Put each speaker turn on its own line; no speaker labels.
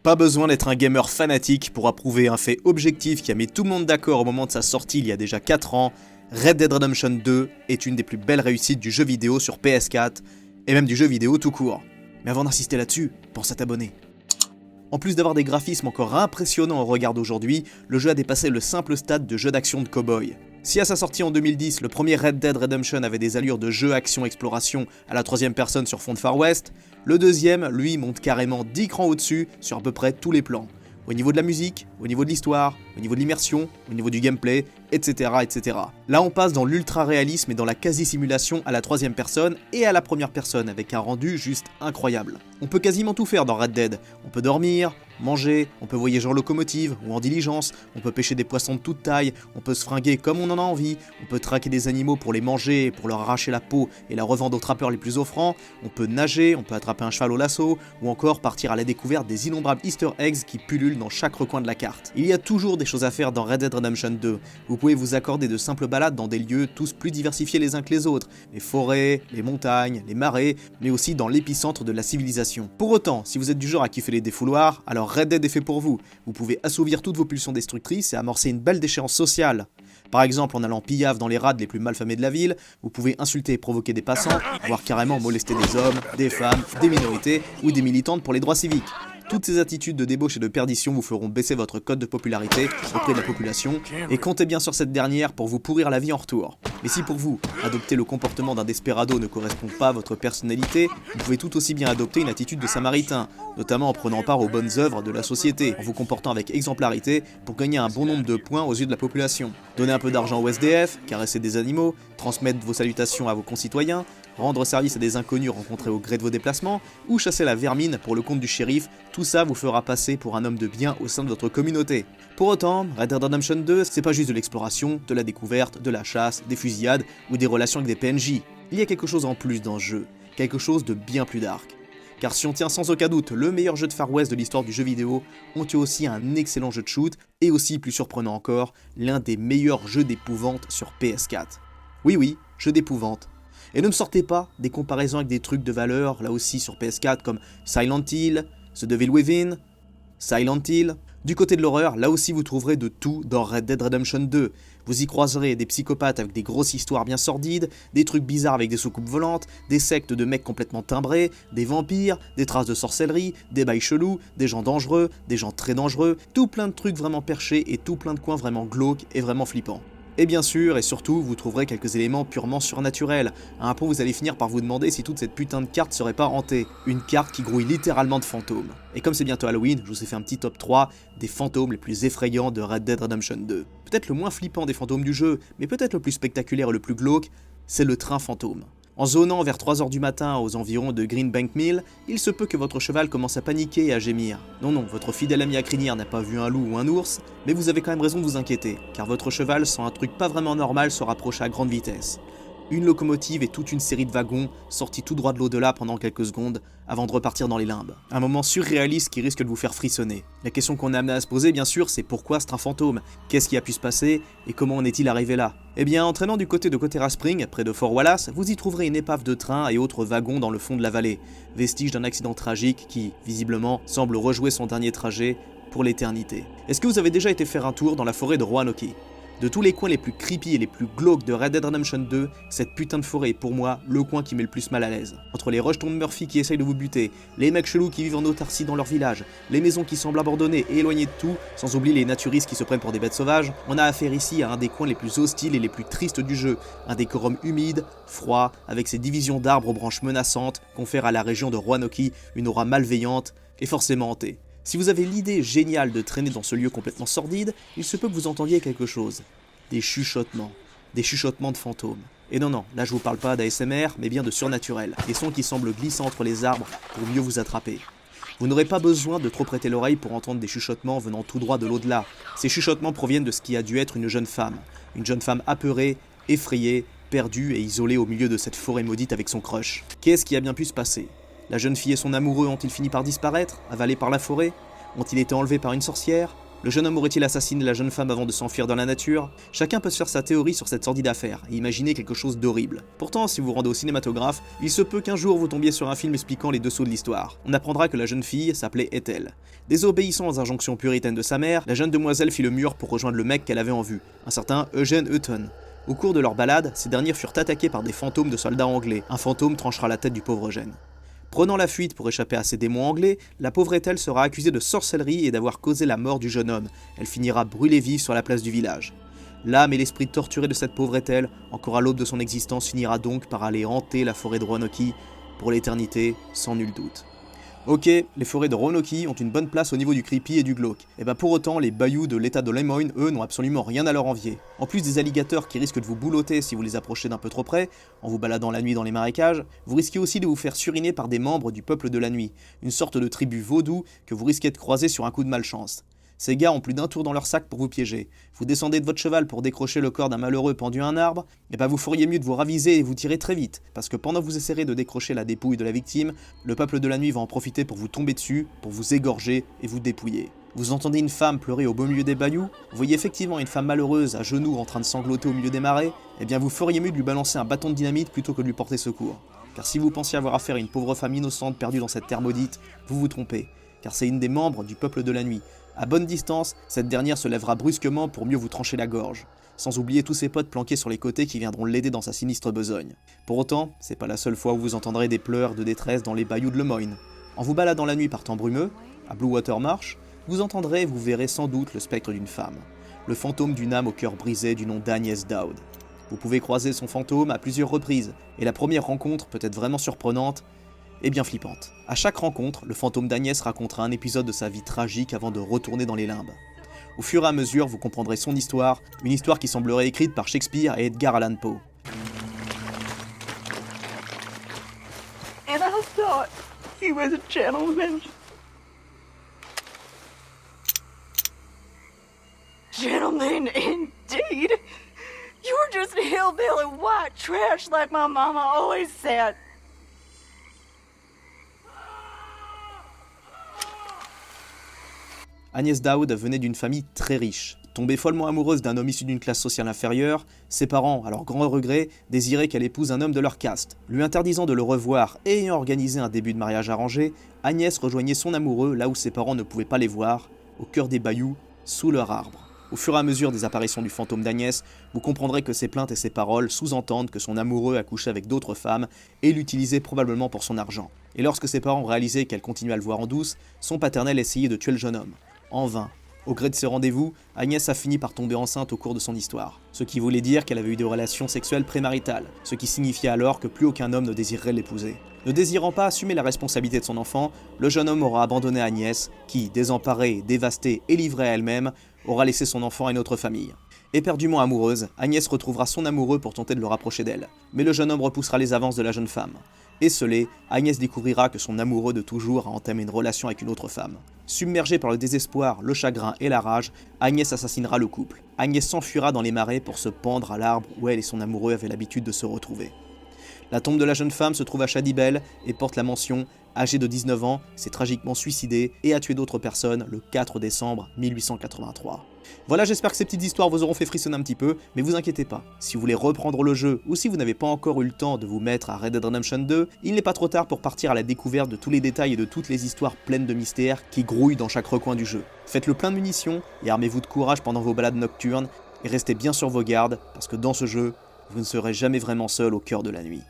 Pas besoin d'être un gamer fanatique pour approuver un fait objectif qui a mis tout le monde d'accord au moment de sa sortie il y a déjà 4 ans. Red Dead Redemption 2 est une des plus belles réussites du jeu vidéo sur PS4, et même du jeu vidéo tout court. Mais avant d'insister là-dessus, pense à t'abonner. En plus d'avoir des graphismes encore impressionnants au regard d'aujourd'hui, le jeu a dépassé le simple stade de jeu d'action de cow-boy. Si à sa sortie en 2010, le premier Red Dead Redemption avait des allures de jeu action-exploration à la troisième personne sur fond de Far West, le deuxième, lui, monte carrément 10 crans au-dessus sur à peu près tous les plans. Au niveau de la musique, au niveau de l'histoire, au niveau de l'immersion, au niveau du gameplay, etc., etc. Là on passe dans l'ultra-réalisme et dans la quasi-simulation à la troisième personne et à la première personne avec un rendu juste incroyable. On peut quasiment tout faire dans Red Dead. On peut dormir, manger, on peut voyager en locomotive ou en diligence, on peut pêcher des poissons de toute taille, on peut se fringuer comme on en a envie, on peut traquer des animaux pour les manger et pour leur arracher la peau et la revendre aux trappeurs les plus offrants, on peut nager, on peut attraper un cheval au lasso, ou encore partir à la découverte des innombrables easter eggs qui pullulent dans chaque recoin de la carte. Il y a toujours des choses à faire dans Red Dead Redemption 2. Vous pouvez vous accorder de simples balades dans des lieux tous plus diversifiés les uns que les autres, les forêts, les montagnes, les marais, mais aussi dans l'épicentre de la civilisation. Pour autant, si vous êtes du genre à kiffer les défouloirs, alors Red Dead est fait pour vous. Vous pouvez assouvir toutes vos pulsions destructrices et amorcer une belle déchéance sociale. Par exemple, en allant pillave dans les rades les plus malfamés de la ville, vous pouvez insulter et provoquer des passants, voire carrément molester des hommes, des femmes, des minorités ou des militantes pour les droits civiques. Toutes ces attitudes de débauche et de perdition vous feront baisser votre code de popularité auprès de la population, et comptez bien sur cette dernière pour vous pourrir la vie en retour. Mais si pour vous, adopter le comportement d'un desperado ne correspond pas à votre personnalité, vous pouvez tout aussi bien adopter une attitude de samaritain, notamment en prenant part aux bonnes œuvres de la société, en vous comportant avec exemplarité pour gagner un bon nombre de points aux yeux de la population. Donner un peu d'argent au SDF, caresser des animaux, transmettre vos salutations à vos concitoyens, rendre service à des inconnus rencontrés au gré de vos déplacements, ou chasser la vermine pour le compte du shérif, tout ça vous fera passer pour un homme de bien au sein de votre communauté. Pour autant, Red Dead Redemption 2, c'est pas juste de l'exploration, de la découverte, de la chasse, des fusillades ou des relations avec des PNJ. Il y a quelque chose en plus dans ce jeu, quelque chose de bien plus dark. Car si on tient sans aucun doute le meilleur jeu de Far West de l'histoire du jeu vidéo, on tient aussi un excellent jeu de shoot, et aussi, plus surprenant encore, l'un des meilleurs jeux d'épouvante sur PS4. Oui, jeu d'épouvante. Et ne me sortez pas des comparaisons avec des trucs de valeur, là aussi sur PS4, comme Silent Hill, The Devil Within, Silent Hill. Du côté de l'horreur, là aussi vous trouverez de tout dans Red Dead Redemption 2. Vous y croiserez des psychopathes avec des grosses histoires bien sordides, des trucs bizarres avec des soucoupes volantes, des sectes de mecs complètement timbrés, des vampires, des traces de sorcellerie, des bails chelous, des gens dangereux, des gens très dangereux, tout plein de trucs vraiment perchés et tout plein de coins vraiment glauques et vraiment flippants. Et bien sûr, et surtout, vous trouverez quelques éléments purement surnaturels, à un point où vous allez finir par vous demander si toute cette putain de carte serait pas hantée. Une carte qui grouille littéralement de fantômes. Et comme c'est bientôt Halloween, je vous ai fait un petit top 3 des fantômes les plus effrayants de Red Dead Redemption 2. Peut-être le moins flippant des fantômes du jeu, mais peut-être le plus spectaculaire et le plus glauque, c'est le train fantôme. En zonant vers 3h du matin aux environs de Greenbank Mill, il se peut que votre cheval commence à paniquer et à gémir. Non, votre fidèle ami à crinière n'a pas vu un loup ou un ours, mais vous avez quand même raison de vous inquiéter, car votre cheval sent un truc pas vraiment normal se rapprocher à grande vitesse. Une locomotive et toute une série de wagons sortis tout droit de l'au-delà pendant quelques secondes avant de repartir dans les limbes. Un moment surréaliste qui risque de vous faire frissonner. La question qu'on est amené à se poser bien sûr, c'est pourquoi ce train fantôme? Qu'est-ce qui a pu se passer et comment en est-il arrivé là? Eh bien, en traînant du côté de Cotera Spring, près de Fort Wallace, vous y trouverez une épave de train et autres wagons dans le fond de la vallée, vestige d'un accident tragique qui, visiblement, semble rejouer son dernier trajet pour l'éternité. Est-ce que vous avez déjà été faire un tour dans la forêt de Roanoke? De tous les coins les plus creepy et les plus glauques de Red Dead Redemption 2, cette putain de forêt est pour moi le coin qui met le plus mal à l'aise. Entre les rushtones Murphy qui essayent de vous buter, les mecs chelous qui vivent en autarcie dans leur village, les maisons qui semblent abandonnées et éloignées de tout, sans oublier les naturistes qui se prennent pour des bêtes sauvages, on a affaire ici à un des coins les plus hostiles et les plus tristes du jeu, un décorum humide, froid, avec ses divisions d'arbres aux branches menaçantes, confère à la région de Roanoke une aura malveillante et forcément hantée. Si vous avez l'idée géniale de traîner dans ce lieu complètement sordide, il se peut que vous entendiez quelque chose. Des chuchotements de fantômes. Et non, là je vous parle pas d'ASMR, mais bien de surnaturel, des sons qui semblent glisser entre les arbres pour mieux vous attraper. Vous n'aurez pas besoin de trop prêter l'oreille pour entendre des chuchotements venant tout droit de l'au-delà. Ces chuchotements proviennent de ce qui a dû être une jeune femme apeurée, effrayée, perdue et isolée au milieu de cette forêt maudite avec son crush. Qu'est-ce qui a bien pu se passer? La jeune fille et son amoureux ont-ils fini par disparaître, avalés par la forêt? Ont-ils été enlevés par une sorcière? Le jeune homme aurait-il assassiné la jeune femme avant de s'enfuir dans la nature? Chacun peut se faire sa théorie sur cette sordide affaire et imaginer quelque chose d'horrible. Pourtant, si vous vous rendez au cinématographe, il se peut qu'un jour vous tombiez sur un film expliquant les dessous de l'histoire. On apprendra que la jeune fille s'appelait Ethel. Désobéissant aux injonctions puritaines de sa mère, la jeune demoiselle fit le mur pour rejoindre le mec qu'elle avait en vue, un certain Eugene Hutton. Au cours de leur balade, ces derniers furent attaqués par des fantômes de soldats anglais. Un fantôme tranchera la tête du pauvre Eugène. Prenant la fuite pour échapper à ces démons anglais, la pauvre Ethel sera accusée de sorcellerie et d'avoir causé la mort du jeune homme. Elle finira brûlée vive sur la place du village. L'âme et l'esprit torturé de cette pauvre Ethel, encore à l'aube de son existence, finira donc par aller hanter la forêt de Roanoke pour l'éternité, sans nul doute. Ok, les forêts de Roanoke ont une bonne place au niveau du creepy et du glauque. Et bah pour autant, les bayous de l'état de Lemoyne, eux, n'ont absolument rien à leur envier. En plus des alligators qui risquent de vous boulotter si vous les approchez d'un peu trop près, en vous baladant la nuit dans les marécages, vous risquez aussi de vous faire suriner par des membres du peuple de la nuit, une sorte de tribu vaudou que vous risquez de croiser sur un coup de malchance. Ces gars ont plus d'un tour dans leur sac pour vous piéger. Vous descendez de votre cheval pour décrocher le corps d'un malheureux pendu à un arbre, et bah vous feriez mieux de vous raviser et vous tirer très vite, parce que pendant que vous essaierez de décrocher la dépouille de la victime, le peuple de la nuit va en profiter pour vous tomber dessus, pour vous égorger et vous dépouiller. Vous entendez une femme pleurer au beau milieu des bayous, vous voyez effectivement une femme malheureuse à genoux en train de sangloter au milieu des marais, et bien vous feriez mieux de lui balancer un bâton de dynamite plutôt que de lui porter secours. Car si vous pensiez avoir affaire à une pauvre femme innocente perdue dans cette terre maudite, vous vous trompez, car c'est une des membres du peuple de la nuit. À bonne distance, cette dernière se lèvera brusquement pour mieux vous trancher la gorge, sans oublier tous ses potes planqués sur les côtés qui viendront l'aider dans sa sinistre besogne. Pour autant, c'est pas la seule fois où vous entendrez des pleurs de détresse dans les bayous de Lemoyne. En vous baladant la nuit par temps brumeux, à Blue Water Marsh, vous entendrez et vous verrez sans doute le spectre d'une femme, le fantôme d'une âme au cœur brisé du nom d'Agnès Dowd. Vous pouvez croiser son fantôme à plusieurs reprises, et la première rencontre peut être vraiment surprenante, et bien flippante. À chaque rencontre, le fantôme d'Agnès racontera un épisode de sa vie tragique avant de retourner dans les limbes. Au fur et à mesure, vous comprendrez son histoire, une histoire qui semblerait écrite par Shakespeare et Edgar Allan Poe.
And I thought he was a gentleman. Gentleman, indeed. You were just hillbilly white trash like my mama always said.
Agnès Dowd venait d'une famille très riche. Tombée follement amoureuse d'un homme issu d'une classe sociale inférieure, ses parents, à leur grand regret, désiraient qu'elle épouse un homme de leur caste. Lui interdisant de le revoir et ayant organisé un début de mariage arrangé, Agnès rejoignait son amoureux là où ses parents ne pouvaient pas les voir, au cœur des bayous, sous leur arbre. Au fur et à mesure des apparitions du fantôme d'Agnès, vous comprendrez que ses plaintes et ses paroles sous-entendent que son amoureux a couché avec d'autres femmes et l'utilisait probablement pour son argent. Et lorsque ses parents réalisaient qu'elle continuait à le voir en douce, son paternel essayait de tuer le jeune homme. En vain. Au gré de ses rendez-vous, Agnès a fini par tomber enceinte au cours de son histoire, ce qui voulait dire qu'elle avait eu des relations sexuelles prémaritales, ce qui signifiait alors que plus aucun homme ne désirerait l'épouser. Ne désirant pas assumer la responsabilité de son enfant, le jeune homme aura abandonné Agnès, qui, désemparée, dévastée et livrée à elle-même, aura laissé son enfant à une autre famille. Éperdument amoureuse, Agnès retrouvera son amoureux pour tenter de le rapprocher d'elle, mais le jeune homme repoussera les avances de la jeune femme. Esselée, Agnès découvrira que son amoureux de toujours a entamé une relation avec une autre femme. Submergée par le désespoir, le chagrin et la rage, Agnès assassinera le couple. Agnès s'enfuira dans les marais pour se pendre à l'arbre où elle et son amoureux avaient l'habitude de se retrouver. La tombe de la jeune femme se trouve à Shadybel et porte la mention « Âgée de 19 ans, s'est tragiquement suicidée et a tué d'autres personnes le 4 décembre 1883 ». Voilà, j'espère que ces petites histoires vous auront fait frissonner un petit peu, mais vous inquiétez pas, si vous voulez reprendre le jeu ou si vous n'avez pas encore eu le temps de vous mettre à Red Dead Redemption 2, il n'est pas trop tard pour partir à la découverte de tous les détails et de toutes les histoires pleines de mystères qui grouillent dans chaque recoin du jeu. Faites-le plein de munitions et armez-vous de courage pendant vos balades nocturnes et restez bien sur vos gardes parce que dans ce jeu, vous ne serez jamais vraiment seul au cœur de la nuit.